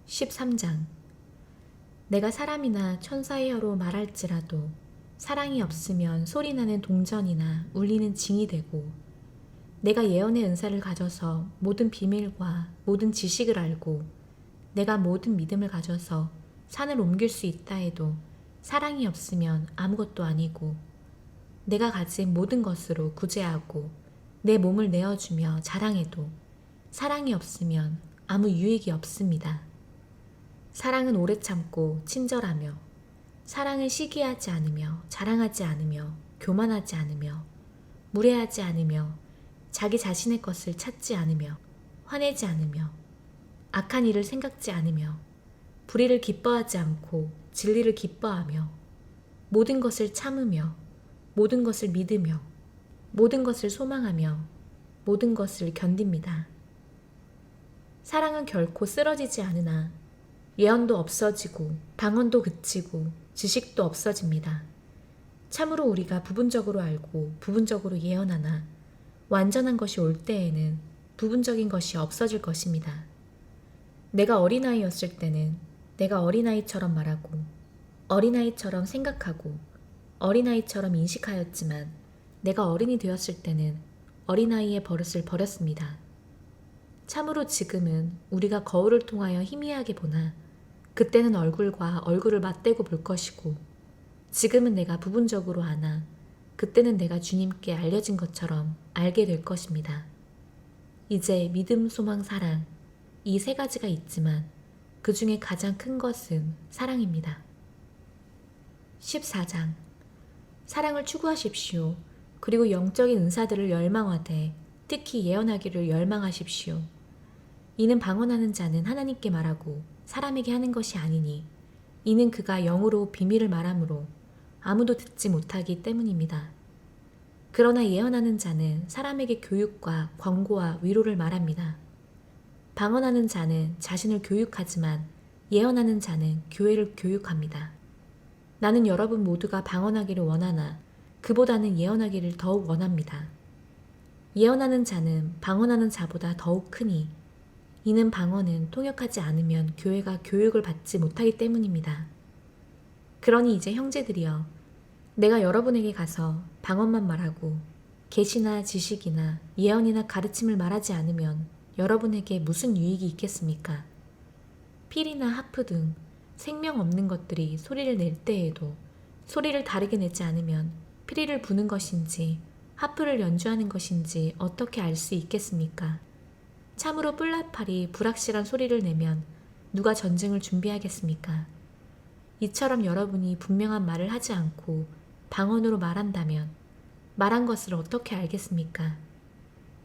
13장. 내가 사람이나 천사의 혀로 말할지라도 사랑이 없으면 소리나는 동전이나 울리는 징이 되고, 내가 예언의 은사를 가져서 모든 비밀과 모든 지식을 알고 내가 모든 믿음을 가져서 산을 옮길 수 있다 해도 사랑이 없으면 아무것도 아니고, 내가 가진 모든 것으로 구제하고 내 몸을 내어주며 자랑해도 사랑이 없으면 아무 유익이 없습니다. 사랑은 오래 참고 친절하며, 사랑은 시기하지 않으며 자랑하지 않으며 교만하지 않으며 무례하지 않으며 자기 자신의 것을 찾지 않으며 화내지 않으며 악한 일을 생각지 않으며 불의를 기뻐하지 않고 진리를 기뻐하며 모든 것을 참으며 모든 것을 믿으며 모든 것을 소망하며 모든 것을 견딥니다. 사랑은 결코 쓰러지지 않으나 예언도 없어지고 방언도 그치고 지식도 없어집니다. 참으로 우리가 부분적으로 알고 부분적으로 예언하나 완전한 것이 올 때에는 부분적인 것이 없어질 것입니다. 내가 어린아이였을 때는 내가 어린아이처럼 말하고 어린아이처럼 생각하고 어린아이처럼 인식하였지만, 내가 어른이 되었을 때는 어린아이의 버릇을 버렸습니다. 참으로 지금은 우리가 거울을 통하여 희미하게 보나 그때는 얼굴과 얼굴을 맞대고 볼 것이고, 지금은 내가 부분적으로 아나 그때는 내가 주님께 알려진 것처럼 알게 될 것입니다. 이제 믿음, 소망, 사랑, 이 세 가지가 있지만 그 중에 가장 큰 것은 사랑입니다. 14장. 사랑을 추구하십시오. 그리고 영적인 은사들을 열망하되 특히 예언하기를 열망하십시오. 이는 방언하는 자는 하나님께 말하고 사람에게 하는 것이 아니니, 이는 그가 영으로 비밀을 말하므로 아무도 듣지 못하기 때문입니다. 그러나 예언하는 자는 사람에게 교육과 권고와 위로를 말합니다. 방언하는 자는 자신을 교육하지만 예언하는 자는 교회를 교육합니다. 나는 여러분 모두가 방언하기를 원하나 그보다는 예언하기를 더욱 원합니다. 예언하는 자는 방언하는 자보다 더욱 크니, 이는 방언은 통역하지 않으면 교회가 교육을 받지 못하기 때문입니다. 그러니 이제 형제들이여, 내가 여러분에게 가서 방언만 말하고 계시나 지식이나 예언이나 가르침을 말하지 않으면 여러분에게 무슨 유익이 있겠습니까? 필이나 하프 등 생명 없는 것들이 소리를 낼 때에도 소리를 다르게 내지 않으면 피리를 부는 것인지 하프를 연주하는 것인지 어떻게 알 수 있겠습니까? 참으로 뿔나팔이 불확실한 소리를 내면 누가 전쟁을 준비하겠습니까? 이처럼 여러분이 분명한 말을 하지 않고 방언으로 말한다면 말한 것을 어떻게 알겠습니까?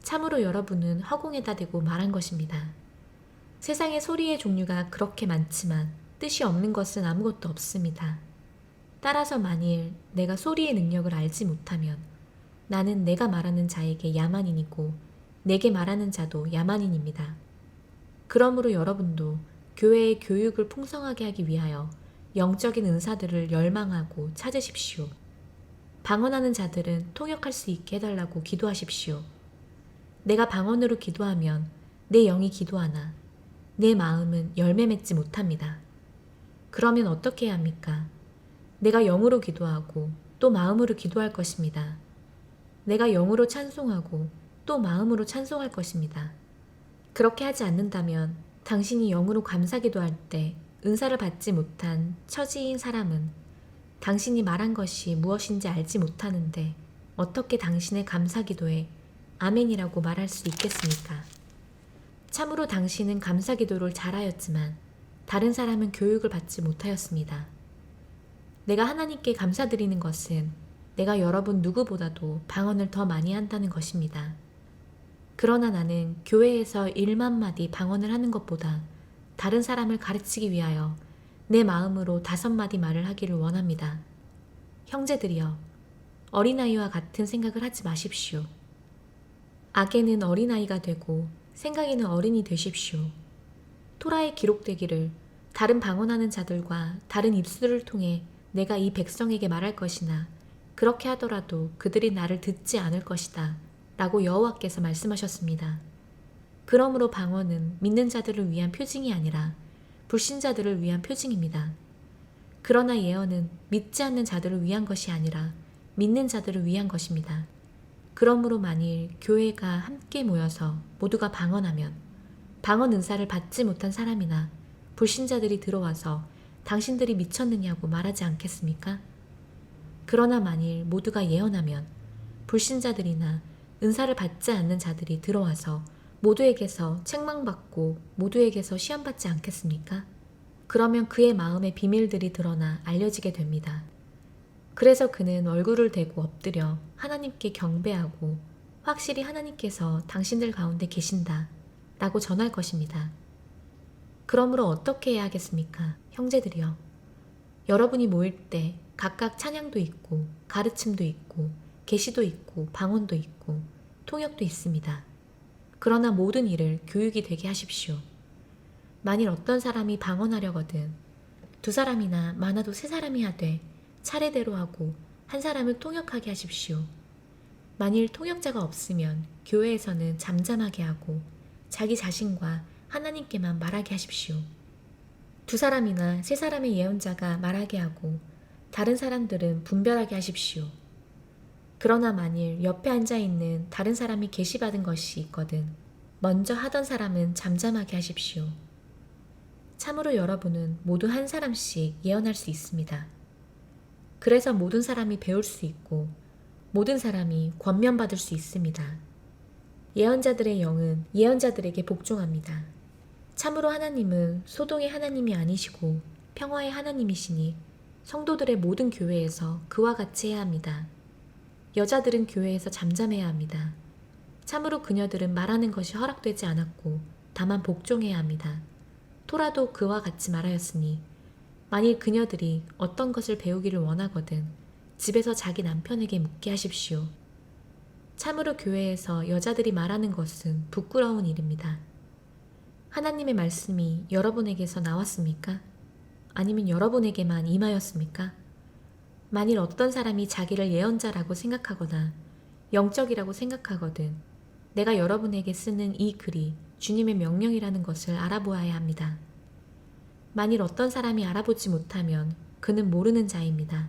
참으로 여러분은 허공에다 대고 말한 것입니다. 세상에 소리의 종류가 그렇게 많지만 뜻이 없는 것은 아무것도 없습니다. 따라서 만일 내가 소리의 능력을 알지 못하면 나는 내가 말하는 자에게 야만인이고 내게 말하는 자도 야만인입니다. 그러므로 여러분도 교회의 교육을 풍성하게 하기 위하여 영적인 은사들을 열망하고 찾으십시오. 방언하는 자들은 통역할 수 있게 해달라고 기도하십시오. 내가 방언으로 기도하면 내 영이 기도하나 내 마음은 열매 맺지 못합니다. 그러면 어떻게 해야 합니까? 내가 영으로 기도하고 또 마음으로 기도할 것입니다. 내가 영으로 찬송하고 또 마음으로 찬송할 것입니다. 그렇게 하지 않는다면 당신이 영으로 감사 기도할 때 은사를 받지 못한 처지인 사람은 당신이 말한 것이 무엇인지 알지 못하는데 어떻게 당신의 감사 기도에 아멘이라고 말할 수 있겠습니까? 참으로 당신은 감사 기도를 잘하였지만 다른 사람은 교육을 받지 못하였습니다. 내가 하나님께 감사드리는 것은 내가 여러분 누구보다도 방언을 더 많이 한다는 것입니다. 그러나 나는 교회에서 1만 마디 방언을 하는 것보다 다른 사람을 가르치기 위하여 내 마음으로 5마디 말을 하기를 원합니다. 형제들이여, 어린아이와 같은 생각을 하지 마십시오. 악에는 어린아이가 되고 생각에는 어른이 되십시오. 토라에 기록되기를 다른 방언하는 자들과 다른 입술을 통해 내가 이 백성에게 말할 것이나 그렇게 하더라도 그들이 나를 듣지 않을 것이다 라고 여호와께서 말씀하셨습니다. 그러므로 방언은 믿는 자들을 위한 표징이 아니라 불신자들을 위한 표징입니다. 그러나 예언은 믿지 않는 자들을 위한 것이 아니라 믿는 자들을 위한 것입니다. 그러므로 만일 교회가 함께 모여서 모두가 방언하면 방언 은사를 받지 못한 사람이나 불신자들이 들어와서 당신들이 미쳤느냐고 말하지 않겠습니까? 그러나 만일 모두가 예언하면 불신자들이나 은사를 받지 않는 자들이 들어와서 모두에게서 책망받고 모두에게서 시험받지 않겠습니까? 그러면 그의 마음의 비밀들이 드러나 알려지게 됩니다. 그래서 그는 얼굴을 대고 엎드려 하나님께 경배하고 확실히 하나님께서 당신들 가운데 계신다 라고 전할 것입니다. 그러므로 어떻게 해야 하겠습니까? 형제들이여, 여러분이 모일 때 각각 찬양도 있고 가르침도 있고 계시도 있고 방언도 있고 통역도 있습니다. 그러나 모든 일을 교육이 되게 하십시오. 만일 어떤 사람이 방언하려거든 2사람이나 많아도 3사람이 하되 차례대로 하고 한 사람을 통역하게 하십시오. 만일 통역자가 없으면 교회에서는 잠잠하게 하고 자기 자신과 하나님께만 말하게 하십시오. 2사람이나 3사람의 예언자가 말하게 하고 다른 사람들은 분별하게 하십시오. 그러나 만일 옆에 앉아있는 다른 사람이 계시받은 것이 있거든 먼저 하던 사람은 잠잠하게 하십시오. 참으로 여러분은 모두 한 사람씩 예언할 수 있습니다. 그래서 모든 사람이 배울 수 있고 모든 사람이 권면받을 수 있습니다. 예언자들의 영은 예언자들에게 복종합니다. 참으로 하나님은 소동의 하나님이 아니시고 평화의 하나님이시니 성도들의 모든 교회에서 그와 같이 해야 합니다. 여자들은 교회에서 잠잠해야 합니다. 참으로 그녀들은 말하는 것이 허락되지 않았고 다만 복종해야 합니다. 토라도 그와 같이 말하였으니 만일 그녀들이 어떤 것을 배우기를 원하거든 집에서 자기 남편에게 묻게 하십시오. 참으로 교회에서 여자들이 말하는 것은 부끄러운 일입니다. 하나님의 말씀이 여러분에게서 나왔습니까? 아니면 여러분에게만 임하였습니까? 만일 어떤 사람이 자기를 예언자라고 생각하거나 영적이라고 생각하거든 내가 여러분에게 쓰는 이 글이 주님의 명령이라는 것을 알아보아야 합니다. 만일 어떤 사람이 알아보지 못하면 그는 모르는 자입니다.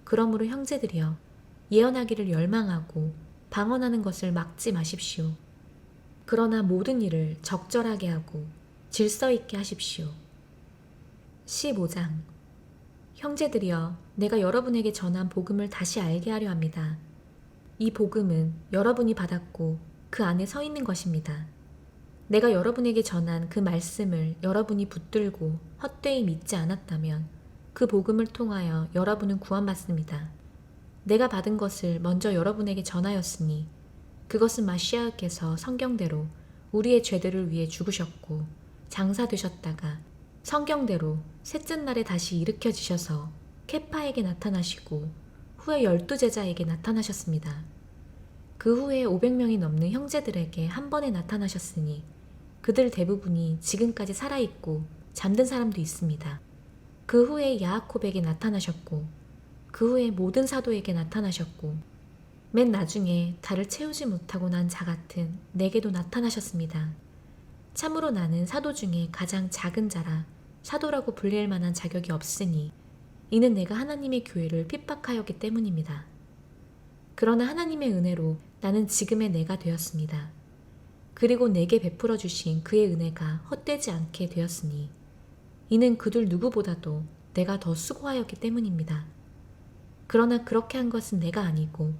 그러므로 형제들이여 예언하기를 열망하고 방언하는 것을 막지 마십시오. 그러나 모든 일을 적절하게 하고 질서 있게 하십시오. 15장 형제들이여 내가 여러분에게 전한 복음을 다시 알게 하려 합니다. 이 복음은 여러분이 받았고 그 안에 서 있는 것입니다. 내가 여러분에게 전한 그 말씀을 여러분이 붙들고 헛되이 믿지 않았다면 그 복음을 통하여 여러분은 구원받습니다. 내가 받은 것을 먼저 여러분에게 전하였으니 그것은 마시아께서 성경대로 우리의 죄들을 위해 죽으셨고 장사되셨다가 성경대로 셋째 날에 다시 일으켜지셔서 케파에게 나타나시고 후에 12제자에게 나타나셨습니다. 그 후에 500명이 넘는 형제들에게 한 번에 나타나셨으니 그들 대부분이 지금까지 살아있고 잠든 사람도 있습니다. 그 후에 야아콥에게 나타나셨고 그 후에 모든 사도에게 나타나셨고 맨 나중에 달을 채우지 못하고 난 자 같은 내게도 나타나셨습니다. 참으로 나는 사도 중에 가장 작은 자라 사도라고 불릴 만한 자격이 없으니 이는 내가 하나님의 교회를 핍박하였기 때문입니다. 그러나 하나님의 은혜로 나는 지금의 내가 되었습니다. 그리고 내게 베풀어 주신 그의 은혜가 헛되지 않게 되었으니 이는 그들 누구보다도 내가 더 수고하였기 때문입니다. 그러나 그렇게 한 것은 내가 아니고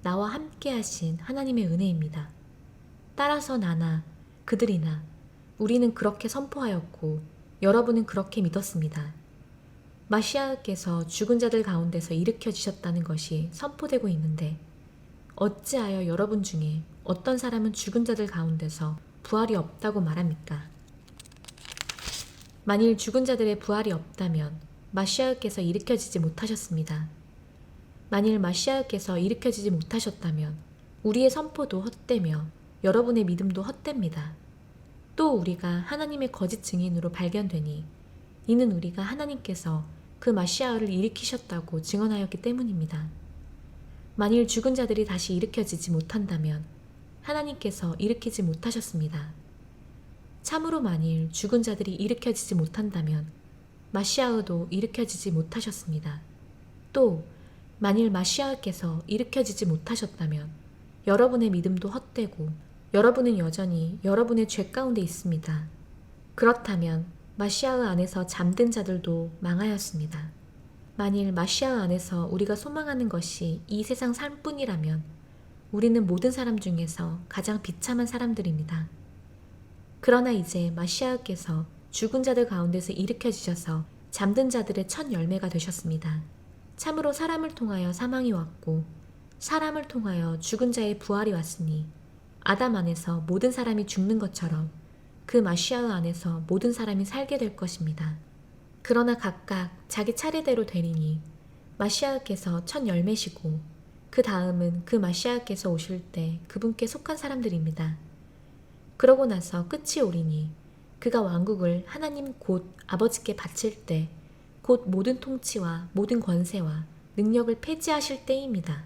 나와 함께 하신 하나님의 은혜입니다. 따라서 나나 그들이나 우리는 그렇게 선포하였고 여러분은 그렇게 믿었습니다. 마시아께서 죽은 자들 가운데서 일으켜지셨다는 것이 선포되고 있는데 어찌하여 여러분 중에 어떤 사람은 죽은 자들 가운데서 부활이 없다고 말합니까? 만일 죽은 자들의 부활이 없다면 마시아께서 일으켜지지 못하셨습니다. 만일 마시아께서 일으켜지지 못하셨다면 우리의 선포도 헛되며 여러분의 믿음도 헛됩니다. 또 우리가 하나님의 거짓 증인으로 발견되니 이는 우리가 하나님께서 그 마시아를 일으키셨다고 증언하였기 때문입니다. 만일 죽은 자들이 다시 일으켜지지 못한다면 하나님께서 일으키지 못하셨습니다. 참으로 만일 죽은 자들이 일으켜지지 못한다면 마시아흐도 일으켜지지 못하셨습니다. 또 만일 마시아흐께서 일으켜지지 못하셨다면 여러분의 믿음도 헛되고 여러분은 여전히 여러분의 죄 가운데 있습니다. 그렇다면 마시아흐 안에서 잠든 자들도 망하였습니다. 만일 마시아흐 안에서 우리가 소망하는 것이 이 세상 삶뿐이라면 우리는 모든 사람 중에서 가장 비참한 사람들입니다. 그러나 이제 마시아흐께서 죽은 자들 가운데서 일으켜지셔서 잠든 자들의 첫 열매가 되셨습니다. 참으로 사람을 통하여 사망이 왔고 사람을 통하여 죽은 자의 부활이 왔으니 아담 안에서 모든 사람이 죽는 것처럼 그 마시아흐 안에서 모든 사람이 살게 될 것입니다. 그러나 각각 자기 차례대로 되리니 마시아흐께서 첫 열매시고 그 다음은 그 마시아흐께서 오실 때 그분께 속한 사람들입니다. 그러고 나서 끝이 오리니 그가 왕국을 하나님 곧 아버지께 바칠 때 곧 모든 통치와 모든 권세와 능력을 폐지하실 때입니다.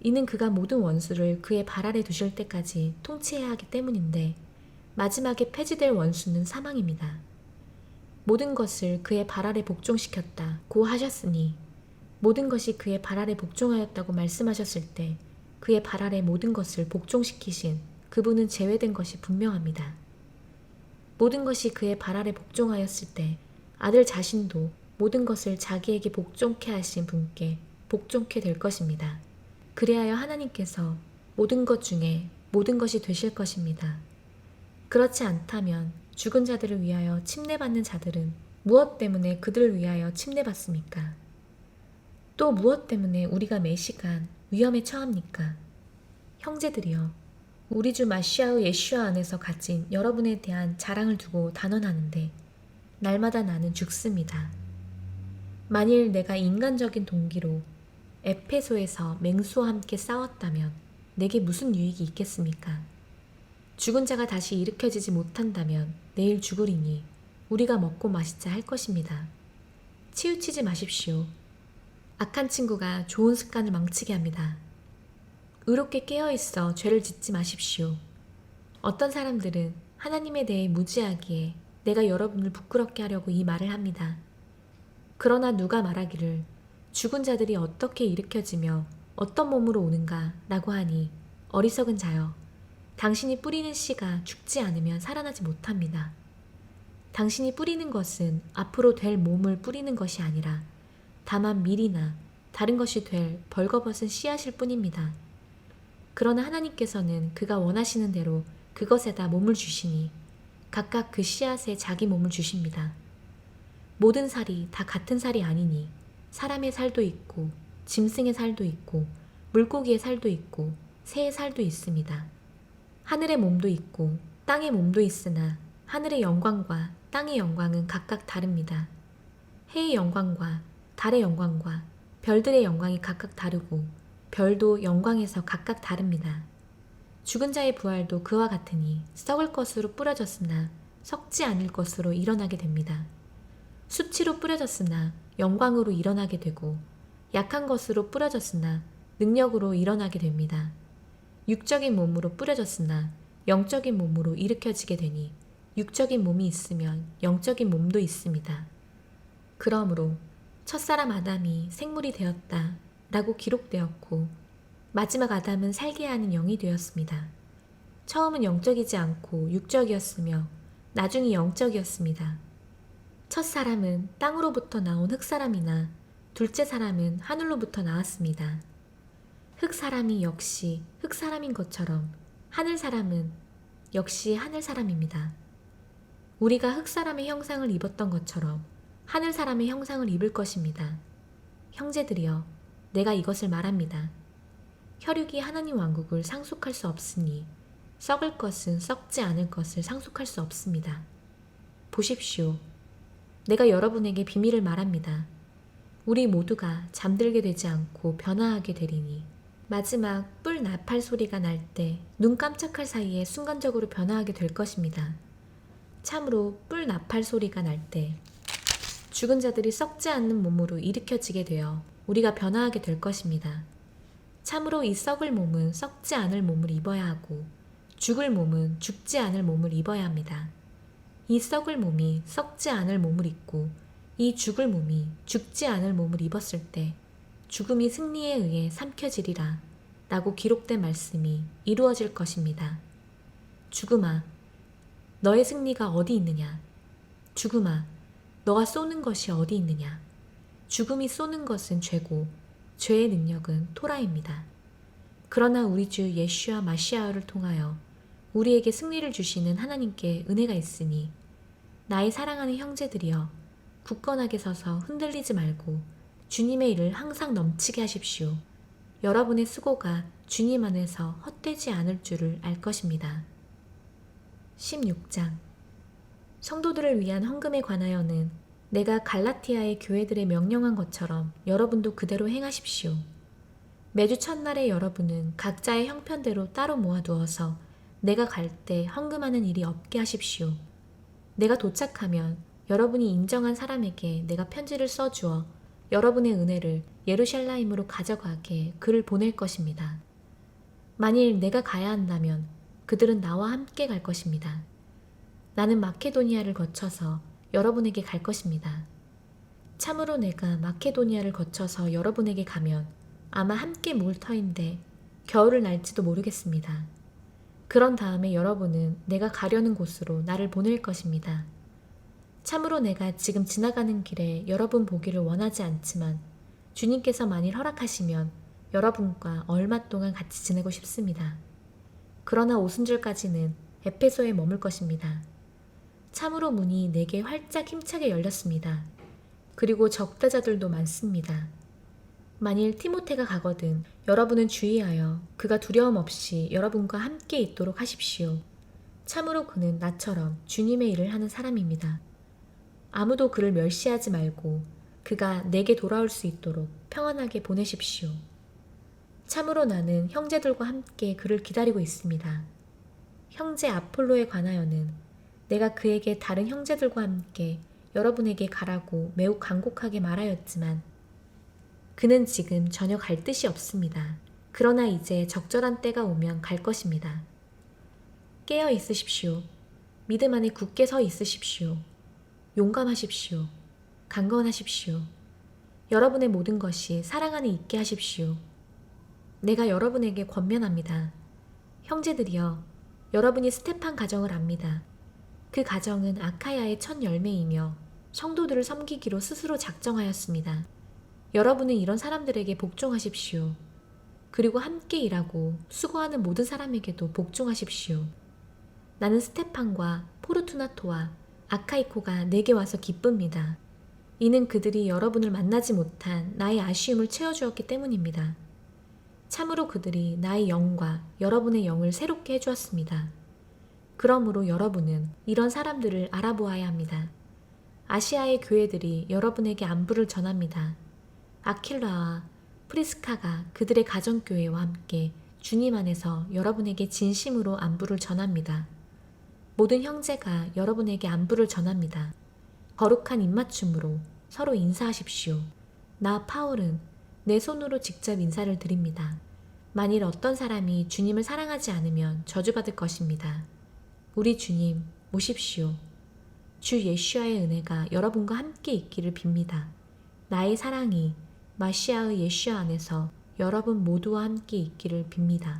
이는 그가 모든 원수를 그의 발 아래 두실 때까지 통치해야 하기 때문인데 마지막에 폐지될 원수는 사망입니다. 모든 것을 그의 발 아래 복종시켰다 고 하셨으니 모든 것이 그의 발 아래 복종하였다고 말씀하셨을 때 그의 발 아래 모든 것을 복종시키신 그분은 제외된 것이 분명합니다. 모든 것이 그의 발 아래 복종하였을 때 아들 자신도 모든 것을 자기에게 복종케 하신 분께 복종케 될 것입니다. 그리하여 하나님께서 모든 것 중에 모든 것이 되실 것입니다. 그렇지 않다면 죽은 자들을 위하여 침례받는 자들은 무엇 때문에 그들을 위하여 침례받습니까? 또 무엇 때문에 우리가 매시간 위험에 처합니까? 형제들이여, 우리 주 마시아의 예슈아 안에서 가진 여러분에 대한 자랑을 두고 단언하는데 날마다 나는 죽습니다. 만일 내가 인간적인 동기로 에페소에서 맹수와 함께 싸웠다면 내게 무슨 유익이 있겠습니까? 죽은 자가 다시 일으켜지지 못한다면 내일 죽으리니 우리가 먹고 마시자 할 것입니다. 치우치지 마십시오. 악한 친구가 좋은 습관을 망치게 합니다. 의롭게 깨어있어 죄를 짓지 마십시오. 어떤 사람들은 하나님에 대해 무지하기에 내가 여러분을 부끄럽게 하려고 이 말을 합니다. 그러나 누가 말하기를 죽은 자들이 어떻게 일으켜지며 어떤 몸으로 오는가 라고 하니 어리석은 자여, 당신이 뿌리는 씨가 죽지 않으면 살아나지 못합니다. 당신이 뿌리는 것은 앞으로 될 몸을 뿌리는 것이 아니라 다만 밀이나 다른 것이 될 벌거벗은 씨앗일 뿐입니다. 그러나 하나님께서는 그가 원하시는 대로 그것에다 몸을 주시니 각각 그 씨앗에 자기 몸을 주십니다. 모든 살이 다 같은 살이 아니니 사람의 살도 있고 짐승의 살도 있고 물고기의 살도 있고 새의 살도 있습니다. 하늘의 몸도 있고 땅의 몸도 있으나 하늘의 영광과 땅의 영광은 각각 다릅니다. 해의 영광과 달의 영광과 별들의 영광이 각각 다르고 별도 영광에서 각각 다릅니다. 죽은 자의 부활도 그와 같으니 썩을 것으로 뿌려졌으나 썩지 않을 것으로 일어나게 됩니다. 수치로 뿌려졌으나 영광으로 일어나게 되고 약한 것으로 뿌려졌으나 능력으로 일어나게 됩니다. 육적인 몸으로 뿌려졌으나 영적인 몸으로 일으켜지게 되니 육적인 몸이 있으면 영적인 몸도 있습니다. 그러므로 첫사람 아담이 생물이 되었다 라고 기록되었고 마지막 아담은 살게 하는 영이 되었습니다. 처음은 영적이지 않고 육적이었으며 나중에 영적이었습니다. 첫 사람은 땅으로부터 나온 흙사람이나 둘째 사람은 하늘로부터 나왔습니다. 흙사람이 역시 흙사람인 것처럼 하늘사람은 역시 하늘사람입니다. 우리가 흙사람의 형상을 입었던 것처럼 하늘사람의 형상을 입을 것입니다. 형제들이여, 내가 이것을 말합니다. 혈육이 하나님 왕국을 상속할 수 없으니 썩을 것은 썩지 않을 것을 상속할 수 없습니다. 보십시오. 내가 여러분에게 비밀을 말합니다. 우리 모두가 잠들게 되지 않고 변화하게 되리니 마지막 뿔 나팔 소리가 날 때 눈 깜짝할 사이에 순간적으로 변화하게 될 것입니다. 참으로 뿔 나팔 소리가 날 때 죽은 자들이 썩지 않는 몸으로 일으켜지게 되어 우리가 변화하게 될 것입니다. 참으로 이 썩을 몸은 썩지 않을 몸을 입어야 하고 죽을 몸은 죽지 않을 몸을 입어야 합니다. 이 썩을 몸이 썩지 않을 몸을 입고 이 죽을 몸이 죽지 않을 몸을 입었을 때 죽음이 승리에 의해 삼켜지리라 라고 기록된 말씀이 이루어질 것입니다. 죽음아, 너의 승리가 어디 있느냐? 죽음아, 너가 쏘는 것이 어디 있느냐? 죽음이 쏘는 것은 죄고 죄의 능력은 토라입니다. 그러나 우리 주 예슈아 마시아를 통하여 우리에게 승리를 주시는 하나님께 은혜가 있으니 나의 사랑하는 형제들이여 굳건하게 서서 흔들리지 말고 주님의 일을 항상 넘치게 하십시오. 여러분의 수고가 주님 안에서 헛되지 않을 줄을 알 것입니다. 16장 성도들을 위한 헌금에 관하여는 내가 갈라티아의 교회들에 명령한 것처럼 여러분도 그대로 행하십시오. 매주 첫날에 여러분은 각자의 형편대로 따로 모아두어서 내가 갈 때 헌금하는 일이 없게 하십시오. 내가 도착하면 여러분이 인정한 사람에게 내가 편지를 써주어 여러분의 은혜를 예루살렘으로 가져가게 글을 보낼 것입니다. 만일 내가 가야 한다면 그들은 나와 함께 갈 것입니다. 나는 마케도니아를 거쳐서 여러분에게 갈 것입니다. 참으로 내가 마케도니아를 거쳐서 여러분에게 가면 아마 함께 묵을 터인데 겨울을 날지도 모르겠습니다. 그런 다음에 여러분은 내가 가려는 곳으로 나를 보낼 것입니다. 참으로 내가 지금 지나가는 길에 여러분 보기를 원하지 않지만 주님께서 만일 허락하시면 여러분과 얼마 동안 같이 지내고 싶습니다. 그러나 오순절까지는 에페소에 머물 것입니다. 참으로 문이 내게 활짝 힘차게 열렸습니다. 그리고 적대자들도 많습니다. 만일 티모테가 가거든 여러분은 주의하여 그가 두려움 없이 여러분과 함께 있도록 하십시오. 참으로 그는 나처럼 주님의 일을 하는 사람입니다. 아무도 그를 멸시하지 말고 그가 내게 돌아올 수 있도록 평안하게 보내십시오. 참으로 나는 형제들과 함께 그를 기다리고 있습니다. 형제 아폴로에 관하여는 내가 그에게 다른 형제들과 함께 여러분에게 가라고 매우 간곡하게 말하였지만 그는 지금 전혀 갈 뜻이 없습니다. 그러나 이제 적절한 때가 오면 갈 것입니다. 깨어 있으십시오. 믿음 안에 굳게 서 있으십시오. 용감하십시오. 강건하십시오. 여러분의 모든 것이 사랑 안에 있게 하십시오. 내가 여러분에게 권면합니다. 형제들이여, 여러분이 스테판 가정을 압니다. 그 가정은 아카야의 첫 열매이며 성도들을 섬기기로 스스로 작정하였습니다. 여러분은 이런 사람들에게 복종하십시오. 그리고 함께 일하고 수고하는 모든 사람에게도 복종하십시오. 나는 스테판과 포르투나토와 아카이코가 내게 와서 기쁩니다. 이는 그들이 여러분을 만나지 못한 나의 아쉬움을 채워주었기 때문입니다. 참으로 그들이 나의 영과 여러분의 영을 새롭게 해주었습니다. 그러므로 여러분은 이런 사람들을 알아보아야 합니다. 아시아의 교회들이 여러분에게 안부를 전합니다. 아킬라와 프리스카가 그들의 가정교회와 함께 주님 안에서 여러분에게 진심으로 안부를 전합니다. 모든 형제가 여러분에게 안부를 전합니다. 거룩한 입맞춤으로 서로 인사하십시오. 나 파울은 내 손으로 직접 인사를 드립니다. 만일 어떤 사람이 주님을 사랑하지 않으면 저주받을 것입니다. 우리 주님 모십시오. 주 예슈아의 은혜가 여러분과 함께 있기를 빕니다. 나의 사랑이 마시아의 예슈아 안에서 여러분 모두와 함께 있기를 빕니다.